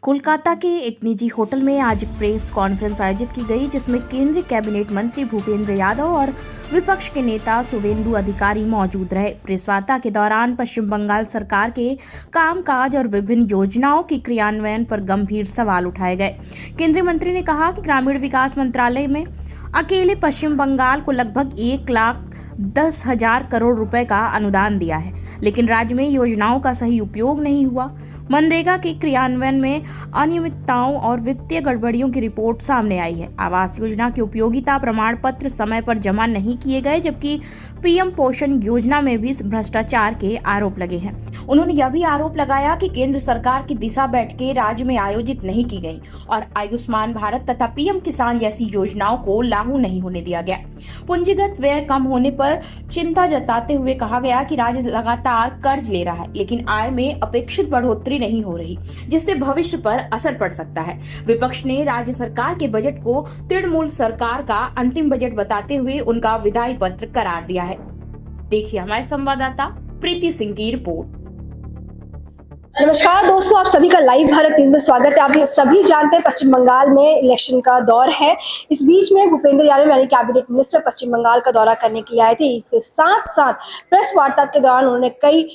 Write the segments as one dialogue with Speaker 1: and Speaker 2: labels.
Speaker 1: कोलकाता के एक निजी होटल में आज प्रेस कॉन्फ्रेंस आयोजित की गई, जिसमें केंद्रीय कैबिनेट मंत्री भूपेंद्र यादव और विपक्ष के नेता शुभेंदु अधिकारी मौजूद रहे। प्रेस वार्ता के दौरान पश्चिम बंगाल सरकार के कामकाज और विभिन्न योजनाओं के क्रियान्वयन पर गंभीर सवाल उठाए गए। केंद्रीय मंत्री ने कहा कि ग्रामीण विकास मंत्रालय में अकेले पश्चिम बंगाल को लगभग 1,10,000 करोड़ रुपए का अनुदान दिया है, लेकिन राज्य में योजनाओं का सही उपयोग नहीं हुआ। मनरेगा के क्रियान्वयन में अनियमितताओं और वित्तीय गड़बड़ियों की रिपोर्ट सामने आई है। आवास योजना के उपयोगिता प्रमाण पत्र समय पर जमा नहीं किए गए, जबकि पीएम पोषण योजना में भी भ्रष्टाचार के आरोप लगे हैं। उन्होंने यह भी आरोप लगाया कि केंद्र सरकार की दिशा बैठकें राज्य में आयोजित नहीं की गई और आयुष्मान भारत तथा पीएम किसान जैसी योजनाओं को लागू नहीं होने दिया गया। पूंजीगत व्यय कम होने पर चिंता जताते हुए कहा गया कि राज्य लगातार कर्ज ले रहा है, लेकिन आय में अपेक्षित बढ़ोतरी नहीं हो रही, जिससे भविष्य पर असर पड़ सकता है। विपक्ष ने राज्य सरकार के बजट को तृणमूल सरकार का अंतिम बजट बताते हुए उनका विदाई पत्र करार दिया है। देखिए हमारे संवाददाता प्रीति सिंह की रिपोर्ट।
Speaker 2: नमस्कार दोस्तों, आप सभी का लाइव भारत न्यूज में स्वागत है। आप ये सभी जानते हैं पश्चिम बंगाल में इलेक्शन का दौर है। इस बीच में भूपेंद्र यादव यानी कैबिनेट मिनिस्टर पश्चिम बंगाल का दौरा करने के लिए आए थे। इसके साथ साथ प्रेस वार्ता के दौरान उन्होंने कई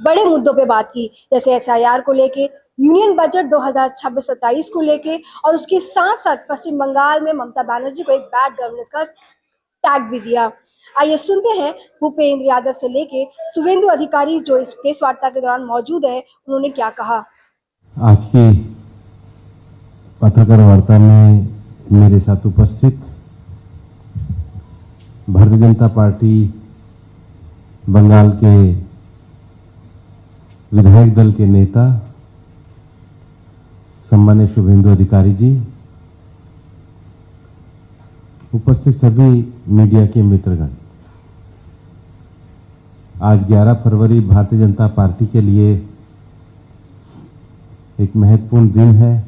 Speaker 2: बड़े मुद्दों पे बात की, जैसे SIR को लेके, यूनियन बजट 2026-27 को लेके, और उसके साथ साथ पश्चिम बंगाल में ममता बनर्जी को एक बैड गवर्नेंस का टैग भी दिया। आइए सुनते हैं भूपेंद्र यादव से लेके शुभेंदु अधिकारी जो इस प्रेस वार्ता के दौरान मौजूद है, उन्होंने क्या कहा।
Speaker 3: आज की पत्रकार वार्ता में मेरे साथ उपस्थित भारतीय जनता पार्टी बंगाल के विधायक दल के नेता सम्मानित शुभेंदु अधिकारी जी, उपस्थित सभी मीडिया के मित्रगण, आज 11 फरवरी भारतीय जनता पार्टी के लिए एक महत्वपूर्ण दिन है,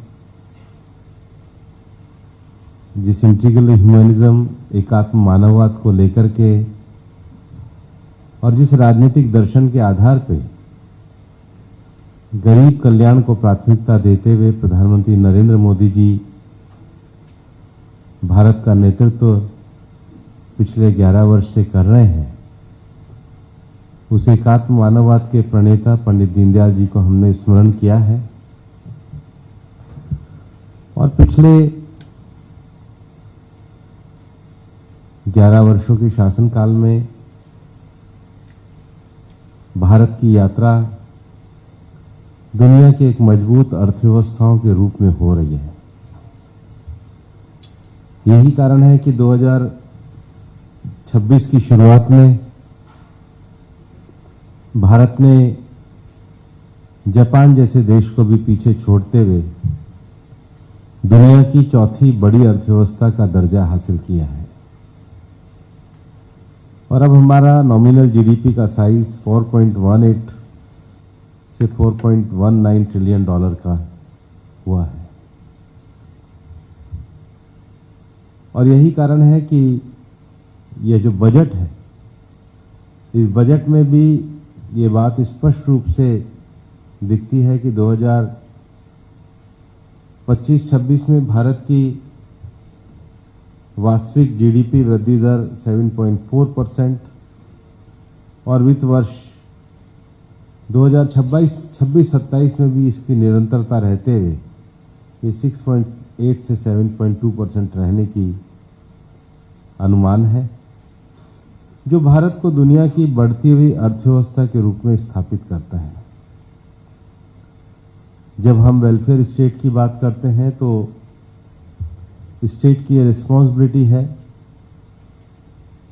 Speaker 3: जिस इंटीग्रल ह्यूमनिज्म, एकात्म मानववाद को लेकर के और जिस राजनीतिक दर्शन के आधार पे गरीब कल्याण को प्राथमिकता देते हुए प्रधानमंत्री नरेंद्र मोदी जी भारत का नेतृत्व पिछले 11 वर्ष से कर रहे हैं, उस एकात्म मानववाद के प्रणेता पंडित दीनदयाल जी को हमने स्मरण किया है। और पिछले 11 वर्षों के शासनकाल में भारत की यात्रा दुनिया की एक मजबूत अर्थव्यवस्थाओं के रूप में हो रही है। यही कारण है कि 2026 की शुरुआत में भारत ने जापान जैसे देश को भी पीछे छोड़ते हुए दुनिया की चौथी बड़ी अर्थव्यवस्था का दर्जा हासिल किया है। और अब हमारा नॉमिनल जीडीपी का साइज 4.18 से 4.19 ट्रिलियन डॉलर का हुआ है। और यही कारण है कि यह जो बजट है, इस बजट में भी ये बात स्पष्ट रूप से दिखती है कि 2025-26 में भारत की वास्तविक जीडीपी वृद्धि दर 7.4% और वित्त वर्ष 2026-27 में भी इसकी निरंतरता रहते हुए ये 6.8 से 7.2% रहने की अनुमान है, जो भारत को दुनिया की बढ़ती हुई अर्थव्यवस्था के रूप में स्थापित करता है। जब हम वेलफेयर स्टेट की बात करते हैं तो स्टेट की रिस्पॉन्सिबिलिटी है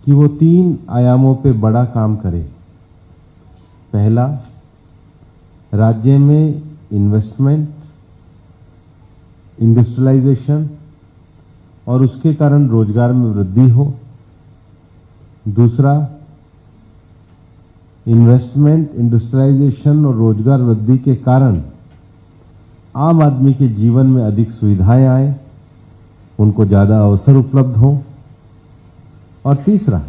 Speaker 3: कि वो 3 आयामों पे बड़ा काम करे। पहला, राज्य में इन्वेस्टमेंट, इंडस्ट्रियलाइजेशन और उसके कारण रोजगार में वृद्धि हो। दूसरा, इन्वेस्टमेंट, इंडस्ट्रियलाइजेशन और रोजगार वृद्धि के कारण आम आदमी के जीवन में अधिक सुविधाएं आए, उनको ज्यादा अवसर उपलब्ध हो। और तीसरा,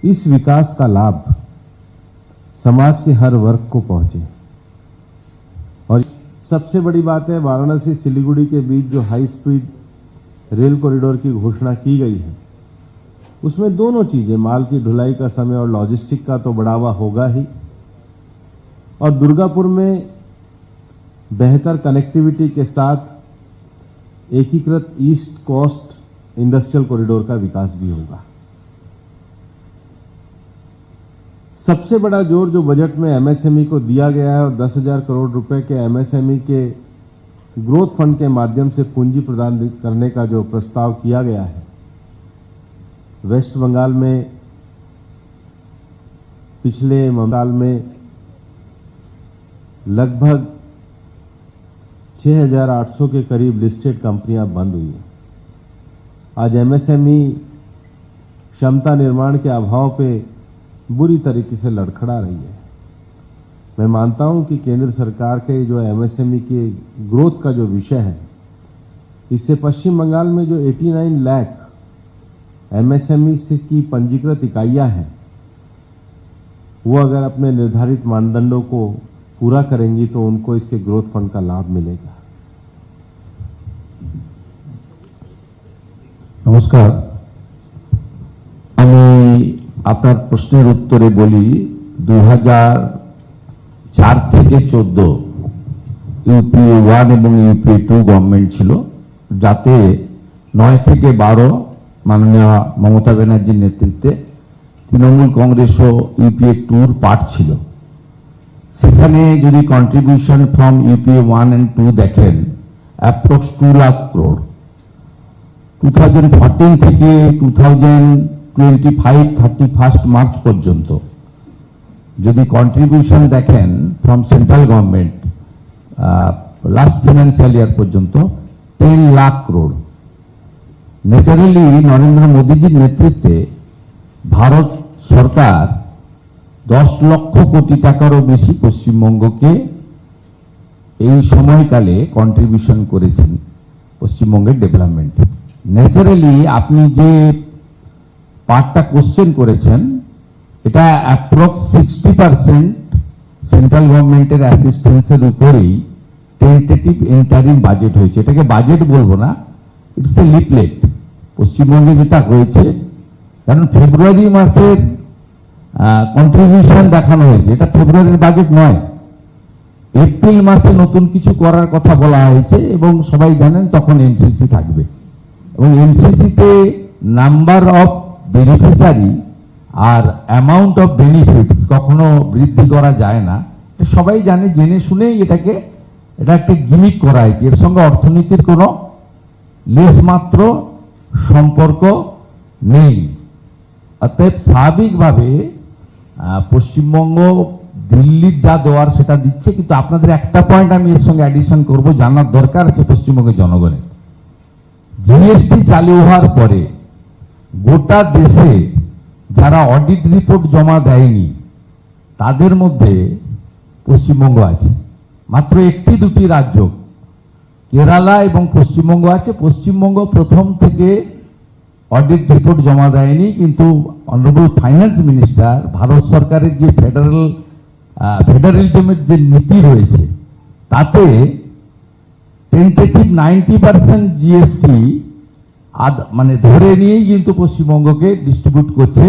Speaker 3: इस विकास का लाभ समाज के हर वर्ग को पहुंचे। और सबसे बड़ी बात है, वाराणसी सिलीगुड़ी के बीच जो हाई स्पीड रेल कॉरिडोर की घोषणा की गई है, उसमें दोनों चीजें, माल की ढुलाई का समय और लॉजिस्टिक का तो बढ़ावा होगा ही, और दुर्गापुर में बेहतर कनेक्टिविटी के साथ एकीकृत ईस्ट कोस्ट इंडस्ट्रियल कॉरिडोर का विकास भी होगा। सबसे बड़ा जोर जो बजट में एमएसएमई को दिया गया है और 10,000 करोड़ रुपए के एमएसएमई के ग्रोथ फंड के माध्यम से पूंजी प्रदान करने का जो प्रस्ताव किया गया है, वेस्ट बंगाल में पिछले साल में लगभग 6,800 के करीब लिस्टेड कंपनियां बंद हुई हैं। आज एमएसएमई क्षमता निर्माण के अभाव पे बुरी तरीके से लड़खड़ा रही है। मैं मानता हूं कि केंद्र सरकार के जो एमएसएमई के ग्रोथ का जो विषय है, इससे पश्चिम बंगाल में जो 89 लाख एमएसएमई से की पंजीकृत इकाइयां हैं, वो अगर अपने निर्धारित मानदंडों को पूरा करेंगी तो उनको इसके ग्रोथ फंड का लाभ मिलेगा।
Speaker 4: नमस्कार, আমি আপনার প্রশ্নের উত্তরে বলি 2004 থেকে 14 ইউপিএ 1 এবং ইউপিএ 2 গভর্নমেন্ট ছিল, যাতে 9 থেকে 12 মাননীয় মমতা ব্যানার্জির নেতৃত্বে তৃণমূল কংগ্রেসও ইউপিএ 2 পার্ট ছিল। সেখানে যদি কন্ট্রিবিউশন ফ্রম ইউপিএ 1 এন্ড 2 দেখেন, অ্যাপ্রক্স 2 লাখ crore। 2014 থেকে 2025 31 মার্চ পর্যন্ত যদি কন্ট্রিবিউশন দেখেন from central government last financial year পর্যন্ত 10 লাখ crore। ন্যাচারালি নরেন্দ্র মোদীজির নেতৃত্বে ভারত সরকার 10 লক্ষ কোটি টাকারও বেশি পশ্চিমবঙ্গকে এই সময়কালে কন্ট্রিবিউশন করেছেন পশ্চিমবঙ্গের ডেভেলপমেন্টে। ন্যাচারালি আপনি যে পার্টটা কোশ্চেন করেছেন, এটা অ্যাপ্রক্স 60% সেন্ট্রাল গভর্নমেন্টের অ্যাসিস্ট্যান্সের উপরেই টেন্টেটিভ ইন্টারিম বাজেট হয়েছে। এটাকে বাজেট বলবো না, ইটস এ লিফলেট। পশ্চিমবঙ্গে যেটা হয়েছে, কারণ ফেব্রুয়ারি মাসের কন্ট্রিবিউশন দেখানো হয়েছে, এটা ফেব্রুয়ারির বাজেট নয়। এপ্রিল মাসে নতুন কিছু করার কথা বলা হয়েছে এবং সবাই জানেন তখন এমসিসি থাকবে, এবং এমসিসিতে নাম্বার অফ বেনিফিশিয়ারি আর অ্যামাউন্ট অফ বেনিফিটস কখনো বৃদ্ধি করা যায় না। সবাই জানে, জেনে শুনেই এটা একটা গিমিক করা হয়েছে। এর সঙ্গে অর্থনীতির কোনো লেশমাত্র সম্পর্ক নেই। অতএব স্বাভাবিকভাবে পশ্চিমবঙ্গ দিল্লির যা দেওয়ার সেটা দিচ্ছে, কিন্তু আপনাদের একটা পয়েন্ট আমি এর সঙ্গে অ্যাডিশন করব, জানার দরকার আছে পশ্চিমবঙ্গের জনগণের। জিএসটি চালু হওয়ার পরে গোটা দেশে যারা অডিট রিপোর্ট জমা দেয়নি তাদের মধ্যে পশ্চিমবঙ্গ আছে। মাত্র 1-2টি রাজ্য কেরালা এবং পশ্চিমবঙ্গ আছে। পশ্চিমবঙ্গ প্রথম থেকে অডিট রিপোর্ট জমা দেয়নি, কিন্তু অনারেবল ফাইন্যান্স মিনিস্টার ভারত সরকারের যে ফেডারেলিজমের যে নীতি রয়েছে তাতে টেন্টেটিভ 90% জিএসটি মানে ধরে নিয়েই কিন্তু পশ্চিমবঙ্গকে ডিস্ট্রিবিউট করছে।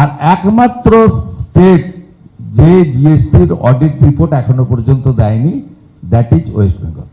Speaker 4: আর একমাত্র স্টেট যে জিএসটির অডিট রিপোর্ট এখনো পর্যন্ত দেয়নি, দ্যাট ইজ ওয়েস্ট বেঙ্গল।